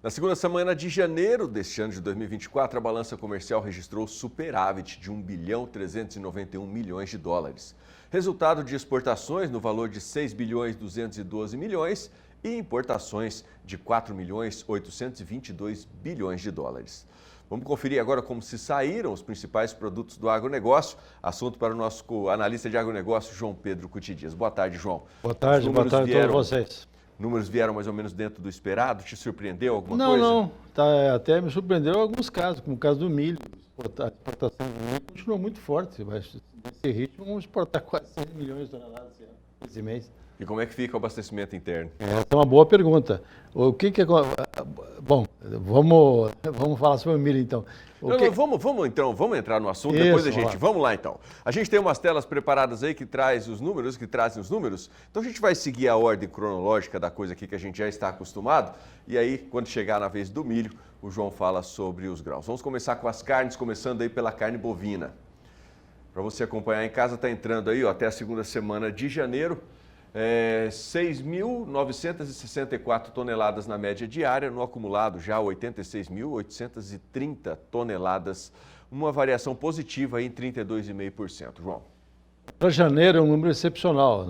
Na segunda semana de janeiro deste ano de 2024, a balança comercial registrou superávit de 1 bilhão 391 milhões de dólares. Resultado de exportações no valor de 6 bilhões 212 milhões e importações de 4 milhões 822 bilhões de dólares. Vamos conferir agora como se saíram os principais produtos do agronegócio. Assunto para o nosso analista de agronegócio, João Pedro Cutidias. Boa tarde, João. Boa tarde a todos vocês. Números vieram mais ou menos dentro do esperado? Te surpreendeu alguma coisa? Não. Até me surpreendeu em alguns casos, como o caso do milho. A exportação do milho continuou muito forte. Nesse ritmo, vamos exportar quase 100 milhões de toneladas esse mês. E como é que fica o abastecimento interno? Essa é uma boa pergunta. Bom, vamos falar sobre o milho então. Vamos entrar no assunto, depois vamos lá então. A gente tem umas telas preparadas aí que trazem os números. Então a gente vai seguir a ordem cronológica da coisa aqui que a gente já está acostumado. E aí, quando chegar na vez do milho, o João fala sobre os grãos. Vamos começar com as carnes, começando aí pela carne bovina. Para você acompanhar em casa, está entrando aí até a segunda semana de janeiro. 6.964 toneladas na média diária, no acumulado já 86.830 toneladas, uma variação positiva em 32,5%. João. Para janeiro é um número excepcional.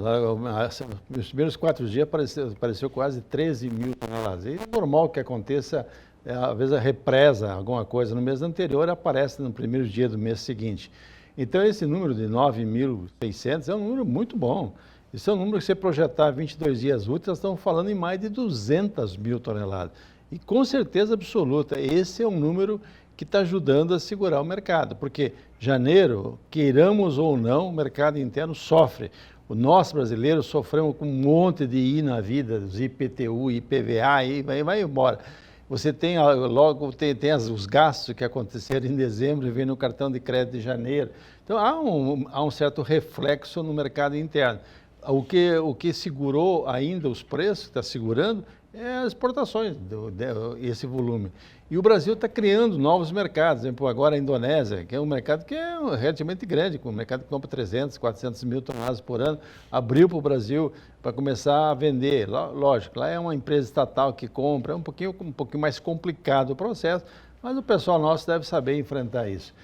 Nos primeiros 4 dias apareceu quase 13 mil toneladas. E é normal que aconteça, às vezes a represa, alguma coisa no mês anterior, aparece no primeiro dia do mês seguinte. Então esse número de 9.600 é um número muito bom. Isso é um número que você projetar 22 dias úteis, nós estamos falando em mais de 200 mil toneladas. E com certeza absoluta, esse é um número que está ajudando a segurar o mercado, porque janeiro, queiramos ou não, o mercado interno sofre. Nós brasileiros sofremos com um monte de I na vida, os IPTU, IPVA, e vai embora. Você tem os gastos que aconteceram em dezembro e vem no cartão de crédito de janeiro. Então há um certo reflexo no mercado interno. O que segurou ainda os preços, está segurando, é as exportações, esse volume. E o Brasil está criando novos mercados, por exemplo, agora a Indonésia, que é um mercado que é relativamente grande, um mercado que compra 300, 400 mil toneladas por ano, abriu para o Brasil para começar a vender. Lógico, lá é uma empresa estatal que compra, é um pouquinho mais complicado o processo, mas o pessoal nosso deve saber enfrentar isso.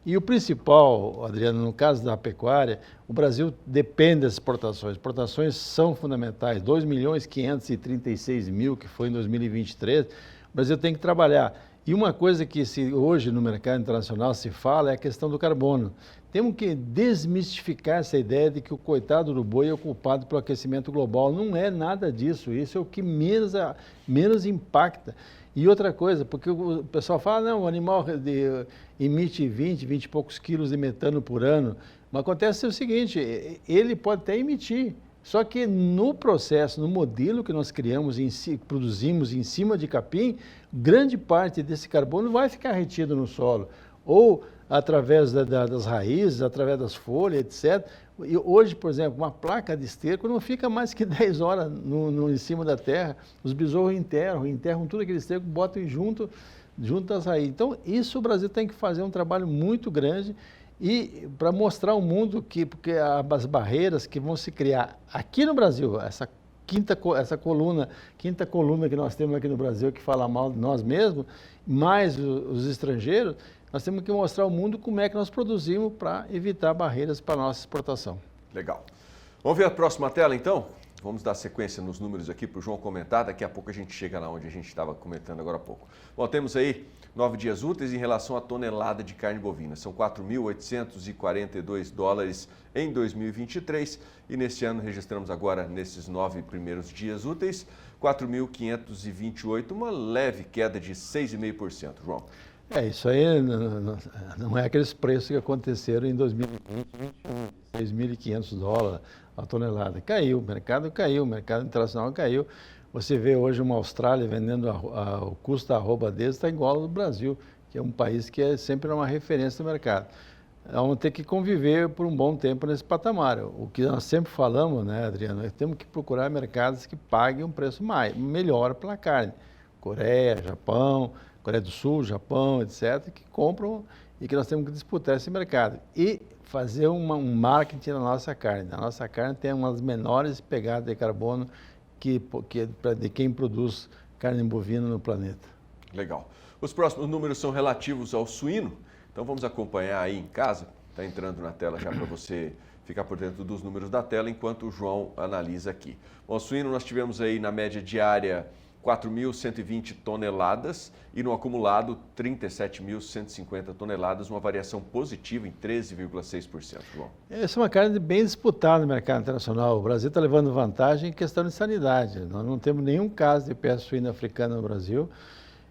E o principal, Adriano, no caso da pecuária, o Brasil depende das exportações. Exportações são fundamentais. 2.536.000, que foi em 2023, o Brasil tem que trabalhar. E uma coisa que hoje no mercado internacional se fala é a questão do carbono. Temos que desmistificar essa ideia de que o coitado do boi é o culpado pelo aquecimento global. Não é nada disso. Isso é o que menos impacta. E outra coisa, porque o pessoal fala, não, o animal emite 20 e poucos quilos de metano por ano, mas acontece o seguinte, ele pode até emitir, só que no processo, no modelo que nós criamos, produzimos em cima de capim, grande parte desse carbono vai ficar retido no solo, ou através das raízes, através das folhas, etc. E hoje, por exemplo, uma placa de esterco não fica mais que 10 horas em cima da terra. Os besouros enterram tudo aquele esterco, botam junto das raízes. Então, isso o Brasil tem que fazer um trabalho muito grande e para mostrar ao mundo porque as barreiras que vão se criar aqui no Brasil, essa quinta coluna que nós temos aqui no Brasil que fala mal de nós mesmos, mais os estrangeiros, nós temos que mostrar ao mundo como é que nós produzimos para evitar barreiras para a nossa exportação. Legal. Vamos ver a próxima tela, então? Vamos dar sequência nos números aqui para o João comentar. Daqui a pouco a gente chega lá onde a gente estava comentando agora há pouco. Bom, temos aí 9 dias úteis em relação à tonelada de carne bovina. São 4.842 dólares em 2023 e neste ano registramos agora, nesses 9 primeiros dias úteis, 4.528, uma leve queda de 6,5%. João. Isso aí não é aqueles preços que aconteceram em 2020, 2021, 6.500 dólares a tonelada. Caiu, o mercado internacional caiu. Você vê hoje uma Austrália vendendo o custo da arroba deles está igual ao do Brasil, que é um país que é sempre uma referência no mercado. Vamos ter que conviver por um bom tempo nesse patamar. O que nós sempre falamos, né, Adriano, é que temos que procurar mercados que paguem um preço melhor pela carne. Coreia, Japão, Coreia do Sul, Japão, etc., que compram e que nós temos que disputar esse mercado. E fazer um marketing da nossa carne. A nossa carne tem uma das menores pegadas de carbono de quem produz carne bovina no planeta. Legal. Os próximos números são relativos ao suíno, então vamos acompanhar aí em casa. Está entrando na tela já para você ficar por dentro dos números da tela enquanto o João analisa aqui. Bom, suíno nós tivemos aí na média diária 4.120 toneladas e no acumulado 37.150 toneladas, uma variação positiva em 13,6%, João. Essa é uma carne bem disputada no mercado internacional. O Brasil está levando vantagem em questão de sanidade. Nós não temos nenhum caso de peste suína africana no Brasil.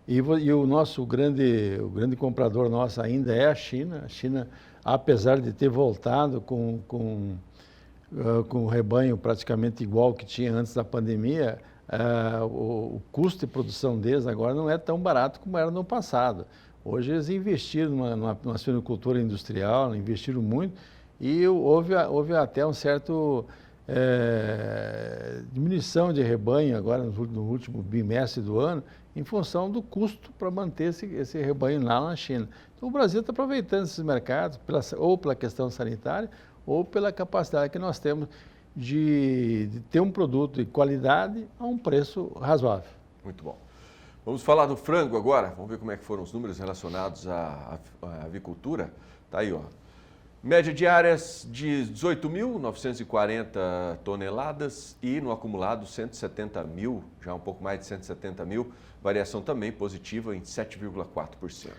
E o nosso o grande comprador nosso ainda é a China. A China, apesar de ter voltado com o rebanho praticamente igual que tinha antes da pandemia, o custo de produção deles agora não é tão barato como era no passado. Hoje eles investiram numa suinocultura industrial, investiram muito e houve até um certo diminuição de rebanho agora no último bimestre do ano, em função do custo para manter esse rebanho lá na China. Então o Brasil está aproveitando esses mercados, ou pela questão sanitária, ou pela capacidade que nós temos de ter um produto de qualidade a um preço razoável. Muito bom. Vamos falar do frango agora. Vamos ver como é que foram os números relacionados à avicultura. Está aí, ó. Média diárias de 18.940 toneladas e no acumulado 170 mil, já um pouco mais de 170 mil, variação também positiva em 7,4%.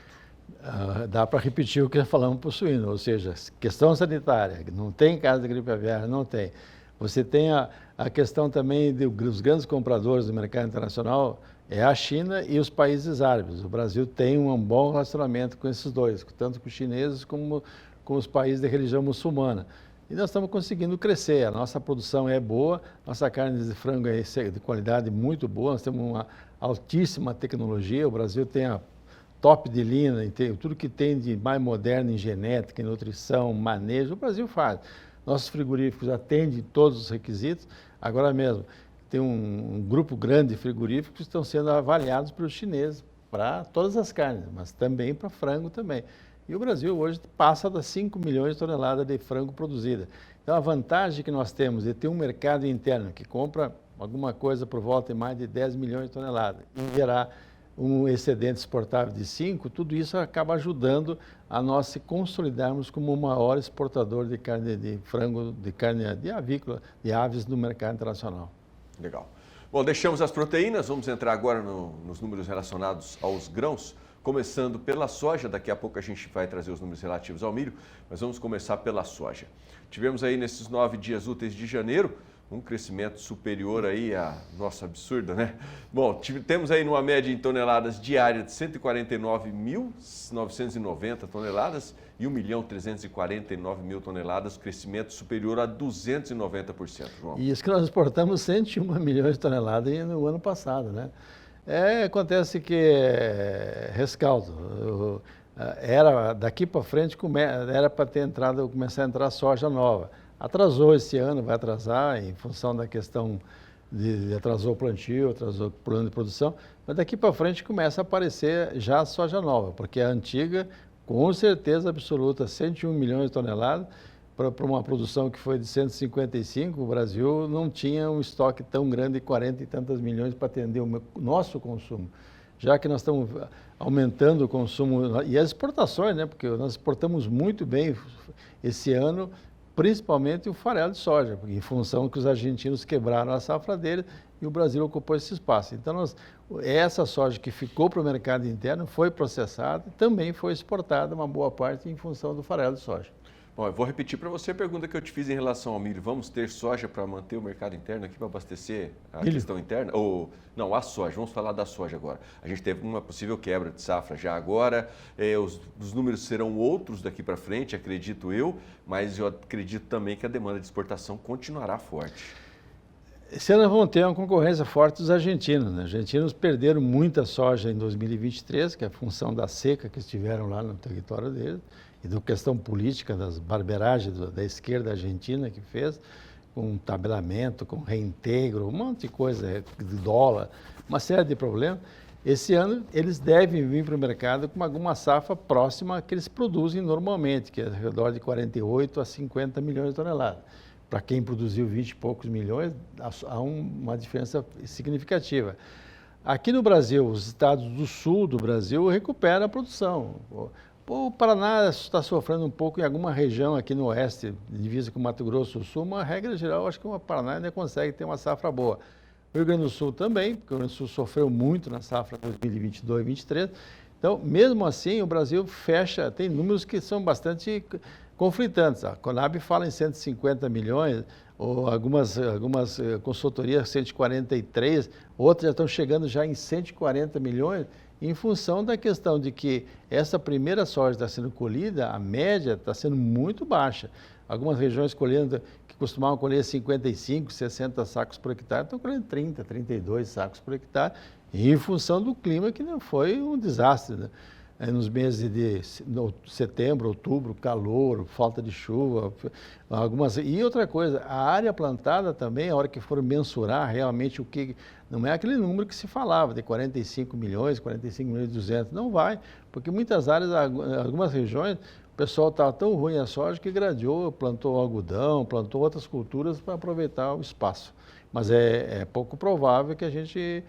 Dá para repetir o que falamos para o suíno, ou seja, questão sanitária, não tem caso de gripe aviária, não tem. Você tem a questão também dos grandes compradores do mercado internacional, é a China e os países árabes. O Brasil tem um bom relacionamento com esses dois, tanto com os chineses como com os países de religião muçulmana. E nós estamos conseguindo crescer, a nossa produção é boa, nossa carne de frango é de qualidade muito boa, nós temos uma altíssima tecnologia, o Brasil tem a top de linha, tudo que tem de mais moderno em genética, em nutrição, manejo, o Brasil faz. Nossos frigoríficos atendem todos os requisitos, agora mesmo tem um grupo grande de frigoríficos que estão sendo avaliados pelos chineses para todas as carnes, mas também para frango também. E o Brasil hoje passa das 5 milhões de toneladas de frango produzida. Então, a vantagem que nós temos de ter um mercado interno que compra alguma coisa por volta de mais de 10 milhões de toneladas e gerar um excedente exportável de 5, tudo isso acaba ajudando a nós se consolidarmos como o maior exportador de carne de frango, de carne de avícola, de aves no mercado internacional. Legal. Bom, deixamos as proteínas, vamos entrar agora nos números relacionados aos grãos. Começando pela soja, daqui a pouco a gente vai trazer os números relativos ao milho, mas vamos começar pela soja. Tivemos aí nesses 9 dias úteis de janeiro um crescimento superior aí a, nossa, absurda, né? Bom, temos aí numa média em toneladas diária de 149.990 toneladas e 1.349.000 toneladas, crescimento superior a 290%, João. E isso que nós exportamos 101 milhões de toneladas no ano passado, né? Acontece que rescaldo. Daqui para frente era para começar a entrar soja nova. Atrasou esse ano, vai atrasar em função da questão atrasou o plantio, atrasou o plano de produção, mas daqui para frente começa a aparecer já a soja nova, porque a antiga, com certeza absoluta, 101 milhões de toneladas, para uma produção que foi de 155, o Brasil não tinha um estoque tão grande de 40 e tantas milhões para atender o nosso consumo. Já que nós estamos aumentando o consumo e as exportações, né? Porque nós exportamos muito bem esse ano, principalmente o farelo de soja, em função que os argentinos quebraram a safra dele e o Brasil ocupou esse espaço. Então, essa soja que ficou para o mercado interno foi processada e também foi exportada uma boa parte em função do farelo de soja. Bom, eu vou repetir para você a pergunta que eu te fiz em relação ao milho. Vamos ter soja para manter o mercado interno aqui, para abastecer a questão interna? Ou não, a soja. Vamos falar da soja agora. A gente teve uma possível quebra de safra já agora. Os números serão outros daqui para frente, acredito eu, mas eu acredito também que a demanda de exportação continuará forte. Esse ano vão ter uma concorrência forte dos argentinos, né? Os argentinos perderam muita soja em 2023, que é a função da seca que estiveram lá no território deles, e da questão política, das barberagens da esquerda argentina que fez, com tabelamento, com reintegro, um monte de coisa, de dólar, uma série de problemas. Esse ano eles devem vir para o mercado com alguma safra próxima que eles produzem normalmente, que é ao redor de 48 a 50 milhões de toneladas. Para quem produziu 20 e poucos milhões, há uma diferença significativa. aqui no Brasil, os estados do sul do Brasil recuperam a produção. O Paraná está sofrendo um pouco em alguma região aqui no oeste, divisa com o Mato Grosso do Sul, uma regra geral, acho que o Paraná ainda consegue ter uma safra boa. O Rio Grande do Sul também, porque o Rio Grande do Sul sofreu muito na safra 2022 e 2023. Então, mesmo assim, o Brasil fecha, tem números que são bastante conflitantes. A Conab fala em 150 milhões, ou algumas consultorias 143, outras já estão chegando já em 140 milhões, em função da questão de que essa primeira soja está sendo colhida, a média está sendo muito baixa. Algumas regiões colhendo, que costumavam colher 55, 60 sacos por hectare, estão colhendo 30, 32 sacos por hectare, em função do clima que não foi um desastre, né? Nos meses de setembro, outubro, calor, falta de chuva, E outra coisa, a área plantada também, a hora que for mensurar realmente o que... Não é aquele número que se falava, de 45 milhões e 200, não vai, porque muitas áreas, algumas regiões, o pessoal estava tão ruim a soja que gradeou, plantou algodão, plantou outras culturas para aproveitar o espaço. Mas é pouco provável que a gente...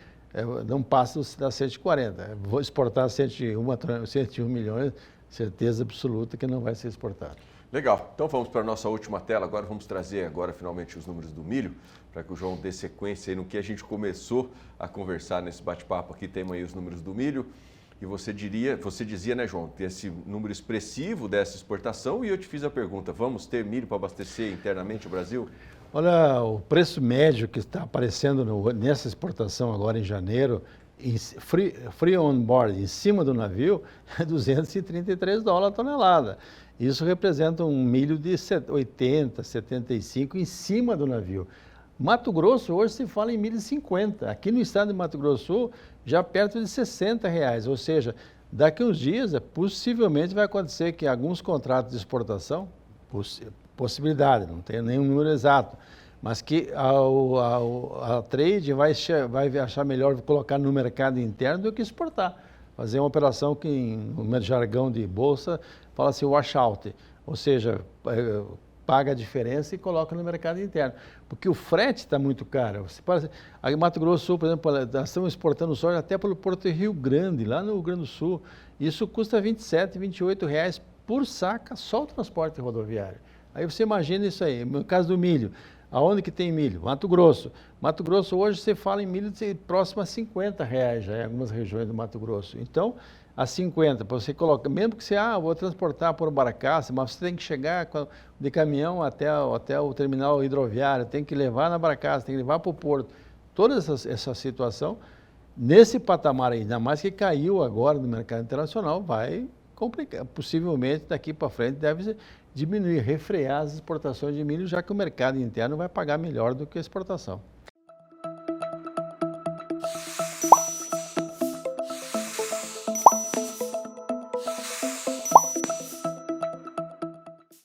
não passa das 140. Vou exportar 101 milhões, certeza absoluta que não vai ser exportado. Legal. Então vamos para a nossa última tela. Agora vamos trazer finalmente os números do milho, para que o João dê sequência aí no que a gente começou a conversar nesse bate-papo aqui. Temos aí os números do milho. E você dizia, né, João, ter esse número expressivo dessa exportação, e eu te fiz a pergunta: vamos ter milho para abastecer internamente o Brasil? Olha, o preço médio que está aparecendo nessa exportação agora em janeiro, free on board, em cima do navio, é $233 a tonelada. Isso representa um milho de 80, 75 em cima do navio. Mato Grosso, hoje se fala em 1.050. Aqui no estado de Mato Grosso do Sul, já perto de R$60. Ou seja, daqui a uns dias, possivelmente vai acontecer que alguns contratos de exportação, possibilidade, não tenho nenhum número exato, mas que a trade vai achar melhor colocar no mercado interno do que exportar. Fazer uma operação que, no jargão de bolsa, fala assim, wash out, ou seja, paga a diferença e coloca no mercado interno. Porque o frete está muito caro. Aqui em Mato Grosso do Sul, por exemplo, nós estamos exportando soja até pelo Porto Rio Grande, lá no Rio Grande do Sul. Isso custa R$27, R$28 por saca, só o transporte rodoviário. Aí você imagina isso aí. No caso do milho, aonde que tem milho? Mato Grosso. Mato Grosso hoje você fala em milho próximo a R$50 já em algumas regiões do Mato Grosso. Então, a 50, para você colocar, mesmo que você, vou transportar por Baracás, mas você tem que chegar de caminhão até o terminal hidroviário, tem que levar na Baracás, tem que levar para o porto. Toda essa situação, nesse patamar ainda mais que caiu agora no mercado internacional, vai complicar. Possivelmente, daqui para frente, deve diminuir, refrear as exportações de milho, já que o mercado interno vai pagar melhor do que a exportação.